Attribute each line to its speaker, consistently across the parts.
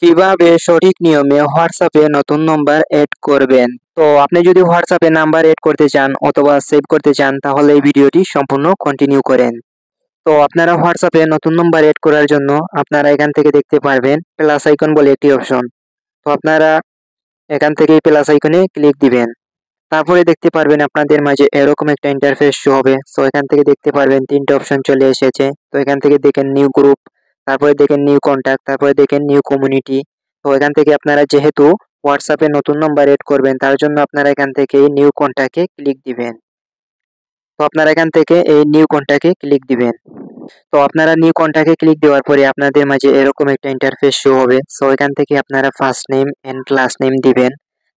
Speaker 1: কিভাবে সঠিক নিয়মে হোয়াটসঅ্যাপে নতুন নম্বর এড করবেন। তো আপনি যদি হোয়াটসঅ্যাপে নাম্বার এড করতে চান অথবা সেভ করতে চান তাহলে এই ভিডিওটি সম্পূর্ণ কন্টিনিউ করেন। তো আপনারা হোয়াটসঅ্যাপে নতুন নম্বর এড করার জন্য আপনারা এখান থেকে দেখতে পারবেন প্লাস আইকন বলে একটি অপশন। তো আপনারা এখান থেকে প্লাস আইকনে ক্লিক দিবেন। তারপরে দেখতে পারবেন আপনাদের মাঝে এরকম একটা ইন্টারফেস শো হবে। সো এখান থেকে দেখতে পারবেন ৩ টে অপশন চলে এসেছে। তো এখান থেকে দেখেন নিউ গ্রুপ, তারপরে দেখেন নিউ কন্টাক্ট, তারপরে দেখেন নিউ কমিউনিটি। তো এখান থেকে আপনারা যেহেতু হোয়াটসঅ্যাপে নতুন নম্বর এড করবেন তার জন্য আপনারা এখান থেকে নিউ কন্টাক্টে ক্লিক দিবেন। তো আপনারা এখান থেকে এই নিউ কন্টাক্টে ক্লিক দিবেন। তো আপনারা নিউ কন্টাক্টে ক্লিক দেওয়ার পরে আপনাদের মাঝে এরকম একটা ইন্টারফেস শো হবে। সো এখান থেকে আপনারা first name and last name দিবেন।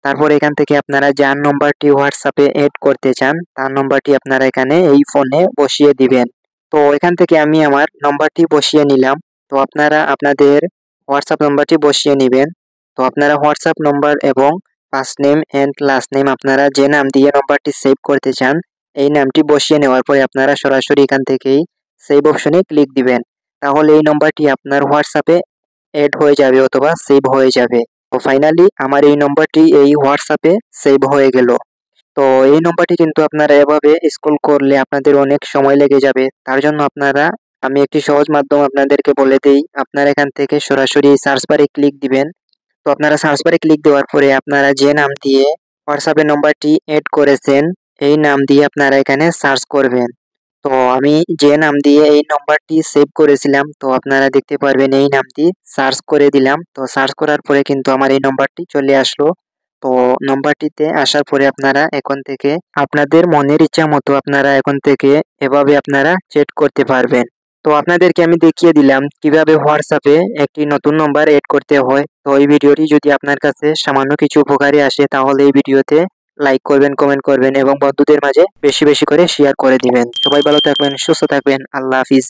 Speaker 1: তারপর এখান থেকে আপনারা যার নম্বরটি হোয়াটসঅ্যাপে এড করতে চান তার নম্বরটি আপনারা এখানে এই ফোনে বসিয়ে দিবেন। তো এখান থেকে আমি আমার নম্বরটি বসিয়ে নিলাম। তো আপনারা আপনাদের হোয়াটসঅ্যাপ নম্বরটি বসিয়ে নিবেন। তো আপনারা হোয়াটসঅ্যাপ নম্বর এবং first name and last name আপনারা যে নাম দিয়ে নম্বরটি সেভ করতে চান এই নামটি বসিয়ে নেওয়ার পরে আপনারা সরাসরি এখান থেকেই সেভ অপশনে ক্লিক দিবেন। তাহলে এই নম্বরটি আপনার হোয়াটসঅ্যাপে এড হয়ে যাবে অথবা সেভ হয়ে যাবে। তো ফাইনালি আমার এই নম্বরটি এই হোয়াটসঅ্যাপে সেভ হয়ে গেল। তো এই নম্বরটি কিন্তু আপনারা এভাবে স্ক্রল করলে আপনাদের অনেক সময় লেগে যাবে। তার জন্য আমি একটি সহজ মাধ্যম আপনাদেরকে বলে দেই। আপনারা এখান থেকে সরাসরি সার্চ বারে ক্লিক দিবেন। তো আপনারা সার্চ বারে ক্লিক দেওয়ার পরে আপনারা যে নাম দিয়ে হোয়াটসঅ্যাপে নম্বরটি এড করেছেন এই নাম দিয়ে আপনারা এখানে সার্চ করবেন। তো আমি যে নাম দিয়ে এই নম্বরটি সেভ করেছিলাম তো আপনারা দেখতে পারবেন এই নামটি সার্চ করে দিলাম। তো সার্চ করার পরে কিন্তু আমার এই নম্বরটি চলে আসলো। তো নম্বরটিতে আসার পরে আপনারা এখন থেকে আপনাদের মনের ইচ্ছা মতো আপনারা এখন থেকে এভাবে আপনারা চ্যাট করতে পারবেন। তো আপনাদেরকে আমি দেখিয়ে দিলাম কিভাবে হোয়াটসঅ্যাপে একটি নতুন নম্বর এড করতে হয়। তো এই ভিডিওটি যদি আপনার কাছে সামান্য কিছু উপকারে আসে তাহলে এই ভিডিওতে লাইক করবেন, কমেন্ট করবেন এবং বন্ধুদের মাঝে বেশি বেশি করে শেয়ার করে দিবেন। সবাই ভালো থাকবেন, সুস্থ থাকবেন। আল্লাহ হাফিজ।